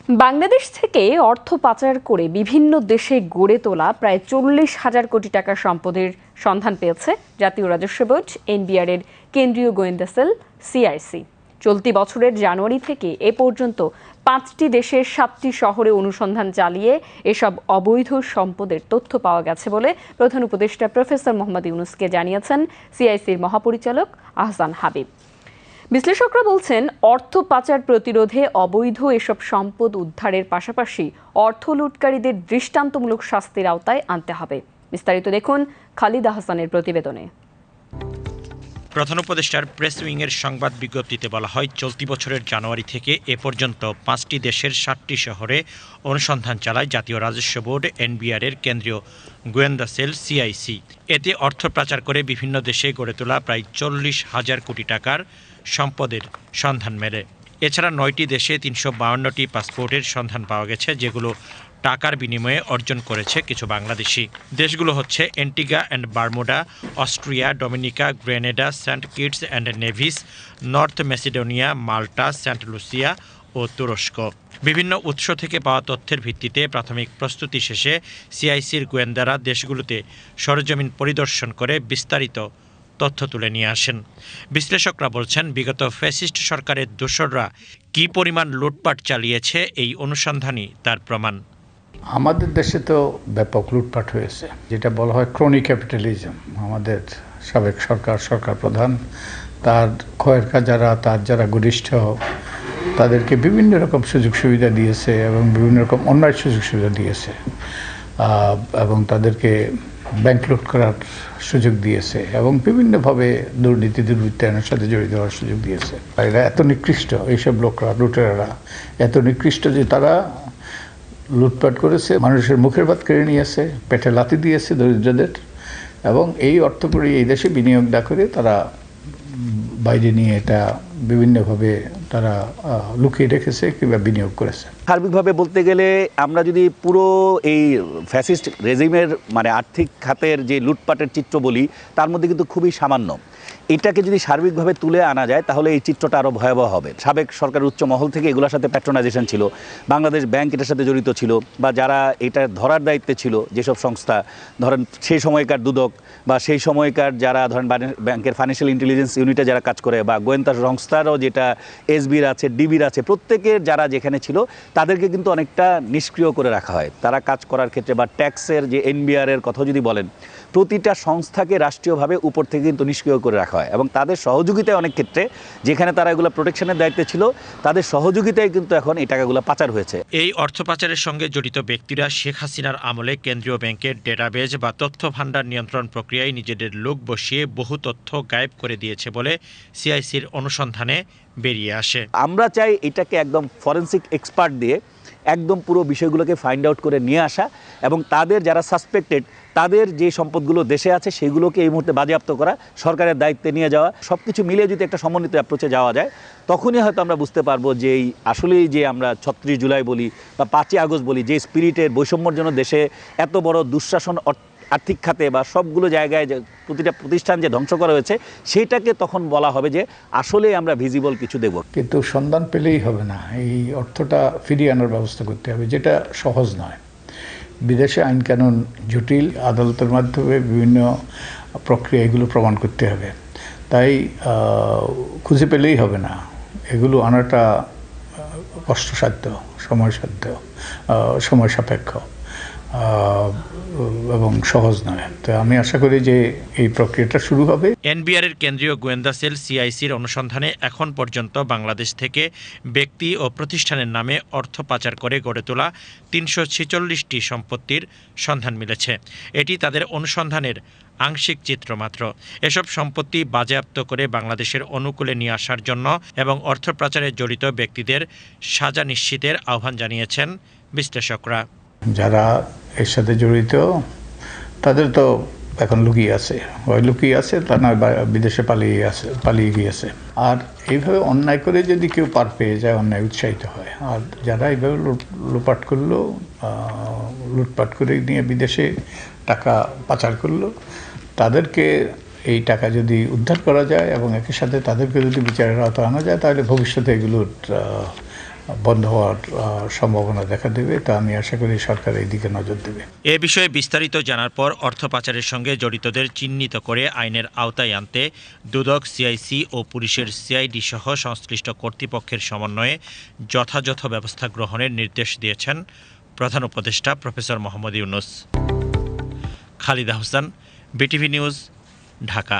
বাংলাদেশ থেকে অর্থ পাচার করে বিভিন্ন দেশে গড়ে তোলা প্রায় 40,000 কোটি টাকার সম্পদের সন্ধান পেয়েছে জাতীয় রাজস্ব বোর্ড এনবিআর এর কেন্দ্রীয় গোয়েন্দা সেল সিআইসি। চলতি বছরের জানুয়ারি থেকে এ পর্যন্ত 5টি দেশের 7টি শহরে অনুসন্ধান চালিয়ে এসব অবৈধ সম্পদের তথ্য পাওয়া গেছে বলে প্রধান উপদেষ্টা প্রফেসর মোহাম্মদ ইউনূসকে জানিয়েছেন সিআইসির মহাপরিচালক আহসান হাবিব। বিশ্লেষকরা বলছেন, অর্থ পাচার প্রতিরোধে অবৈধ এসব সম্পদ উদ্ধারের পাশাপাশি অর্থ লুটকারীদের দৃষ্টান্তমূলক শাস্তির আওতায় আনতে হবে। বিস্তারিত দেখুন খালিদ আহসানের প্রতিবেদনে। প্রধান উপদেষ্টার প্রেস উইংয়ের সংবাদ বিজ্ঞপ্তিতে বলা হয়, চলতি বছরের জানুয়ারি থেকে এ পর্যন্ত 5টি দেশের 7টি শহরে অনুসন্ধান চালায় জাতীয় রাজস্ব বোর্ড এনবিআর এর কেন্দ্রীয় গোয়েন্দা সেল সিআইসি। এতে অর্থ পাচার করে বিভিন্ন দেশে গড়ে তোলা প্রায় 40,000 কোটি টাকার সম্পদের সন্ধান মেলে। এছাড়া 9টি দেশে 352টি পাসপোর্টের সন্ধান পাওয়া গেছে, যেগুলো টাকার বিনিময়ে অর্জন করেছে কিছু বাংলাদেশি। দেশগুলো হচ্ছে Antigua and Barbuda, Austria, Dominica, Grenada, Saint Kitts and Nevis, North Macedonia, Malta, Saint Lucia ও তুরস্ক। বিভিন্ন উৎস থেকে পাওয়া তথ্যের ভিত্তিতে প্রাথমিক প্রস্তুতি শেষে সিআইসির গোয়েন্দারা দেশগুলোতে সরেজমিন পরিদর্শন করে বিস্তারিত তথ্য তুলে নিয়ে আসেন। বিশ্লেষকরা বলছেন, বিগত ফ্যাসিস্ট সরকারের দোসররা কী পরিমাণ লুটপাট চালিয়েছে এই অনুসন্ধানই তার প্রমাণ। আমাদের দেশে তো ব্যাপক লুটপাট হয়েছে, যেটা বলা হয় ক্রনিক ক্যাপিটালিজম। আমাদের সাবেক সরকার প্রধান তার খয়েরকা তার যারা ঘনিষ্ঠ তাদেরকে বিভিন্ন রকম সুযোগ সুবিধা দিয়েছে এবং বিভিন্ন রকম অন্যায় সুযোগ সুবিধা দিয়েছে এবং তাদেরকে ব্যাংক লুট করার সুযোগ দিয়েছে এবং বিভিন্নভাবে দুর্নীতি দুর্বৃত্তায়নের সাথে জড়িত হওয়ার সুযোগ দিয়েছে। এরা এত নিকৃষ্ট, এইসব লোকরা লুটেরারা এত নিকৃষ্ট যে তারা লুটপাট করেছে, মানুষের মুখের ভাত কেড়ে নিয়েছে, পেটে লাথি দিয়েছে দরিদ্রদের, এবং এই অর্থ করে এই দেশে বিনিয়োগ না করে তারা বাইরে নিয়ে এটা বিভিন্নভাবে তারা লুকিয়ে রেখেছে কিংবা বিনিয়োগ করেছে। সার্বিকভাবে বলতে গেলে আমরা যদি পুরো এই ফ্যাসিস্ট রেজিমের আর্থিক খাতের যে লুটপাটের চিত্র বলি, তার মধ্যে কিন্তু খুবই সামান্য। এটাকে যদি সার্বিকভাবে তুলে আনা যায় তাহলে এই চিত্রটা আরও ভয়াবহ হবে। সাবেক সরকারের উচ্চ মহল থেকে এগুলোর সাথে প্যাট্রোনাইজেশন ছিল, বাংলাদেশ ব্যাংক এটার সাথে জড়িত ছিল, বা যারা এটা ধরার দায়িত্বে ছিল যেসব সংস্থা, ধরেন সেই সময়কার দুদক বা সেই সময়কার যারা ধরেন ব্যাংকের ফাইন্যান্সিয়াল ইন্টেলিজেন্স ইউনিটে যারা কাজ করে, বা গোয়েন্দা সংস্থারও যেটা এসবির আছে, ডিবির আছে, প্রত্যেকের যারা যেখানে ছিল তাদেরকে কিন্তু অনেকটা নিষ্ক্রিয় করে রাখা হয় তারা কাজ করার ক্ষেত্রে। বা ট্যাক্সের যে এনবিআর এর কথা যদি বলেন, প্রতিটা সংস্থাকে রাষ্ট্রীয়ভাবে উপর থেকে কিন্তু নিষ্ক্রিয় করে রাখা হয় এবং তাদের সহযোগিতায় অনেক ক্ষেত্রে যেখানে তারা এগুলো প্রোটেকশনের দায়িত্বে ছিল তাদের সহযোগিতায় কিন্তু এখন এই টাকাগুলো পাচার হয়েছে। এই অর্থ পাচারের সঙ্গে জড়িত ব্যক্তিরা শেখ হাসিনার আমলে কেন্দ্রীয় ব্যাংকের ডেটাবেজ বা তথ্য ভান্ডার নিয়ন্ত্রণ প্রক্রিয়ায় নিজেদের লোক বসিয়ে বহু তথ্য গায়েব করে দিয়েছে বলে সিআইসির অনুসন্ধানে বেরিয়ে আসে। আমরা চাই এটাকে একদম ফরেনসিক এক্সপার্ট দিয়ে একদম পুরো বিষয়গুলোকে ফাইন্ড আউট করে নিয়ে আসা এবং তাদের যারা সাসপেক্টেড তাদের যে সম্পদগুলো দেশে আছে সেগুলোকে এই মুহূর্তে বাজেয়াপ্ত করা, সরকারের দায়িত্বে নিয়ে যাওয়া, সব কিছু মিলিয়ে যদি একটা সমন্বিত অ্যাপ্রোচে যাওয়া যায় তখনই হয়তো আমরা বুঝতে পারবো যে এই আসলেই যে আমরা 36 জুলাই বলি বা 5ই আগস্ট বলি, যে স্পিরিটের বৈষম্যর জন্য দেশে এত বড় দুঃশাসন আর্থিক খাতে বা সবগুলো জায়গায় যে প্রতিটা প্রতিষ্ঠান যে ধ্বংস করা হয়েছে সেটাকে তখন বলা হবে যে আসলে আমরা ভিজিবল কিছু দেব। কিন্তু সন্ধান পেলেই হবে না, এই অর্থটা ফিরিয়ে আনার ব্যবস্থা করতে হবে, যেটা সহজ নয়। বিদেশে আইন কানুন জটিল, আদালতের মাধ্যমে বিভিন্ন প্রক্রিয়া এগুলো প্রমাণ করতে হবে, তাই খুঁজে পেলেই হবে না, এগুলো আনাটা কষ্টসাধ্য, সময় সাপেক্ষ এবং সহজ নয়। তো আমি আশা করি যে এই প্রক্রিয়াটা শুরু হবে। এনবিআর এর কেন্দ্রীয় গোয়েন্দা সেল সিআইসির অনুসন্ধানে এখন পর্যন্ত বাংলাদেশ থেকে ব্যক্তি ও প্রতিষ্ঠানের নামে অর্থ পাচার করে গড়ে তোলা 346টি সম্পত্তির সন্ধান মিলেছে। এটি তাদের অনুসন্ধানের আংশিক চিত্র মাত্র। এসব সম্পত্তি বাজেয়াপ্ত করে বাংলাদেশের অনুকূলে নিয়ে আসার জন্য এবং অর্থ পাচারে জড়িত ব্যক্তিদের সাজা নিশ্চিতের আহ্বান জানিয়েছেন বিশ্লেষকরা। যারা এর সাথে জড়িত তাদের তো এখন লুকিয়ে আছে, তা নয় বিদেশে পালিয়ে গিয়েছে। আর এইভাবে অন্যায় করে যদি কেউ পার পেয়ে যায়, অন্যায় উৎসাহিত হয়। আর যারা এইভাবে লুটপাট করে নিয়ে বিদেশে টাকা পাচার করলো, তাদেরকে এই টাকা যদি উদ্ধার করা যায় এবং একই সাথে তাদেরকে যদি বিচারের আওতায় আনা যায়, তাহলে ভবিষ্যতে এগুলোর বন্ধ হওয়ার সম্ভাবনা দেখা দেবে। তা আমি আশা করি সরকার এই দিকে নজর দেবে। এ বিষয়ে বিস্তারিত জানার পর অর্থ পাচারের সঙ্গে জড়িতদের চিহ্নিত করে আইনের আওতায় আনতে দুদক, সিআইসি ও পুলিশের সিআইডি সহ সংশ্লিষ্ট কর্তৃপক্ষের সমন্বয়ে যথাযথ ব্যবস্থা গ্রহণের নির্দেশ দিয়েছেন প্রধান উপদেষ্টা professor Mohammad Yunus. Khalida Hossain, BTV news, Dhaka.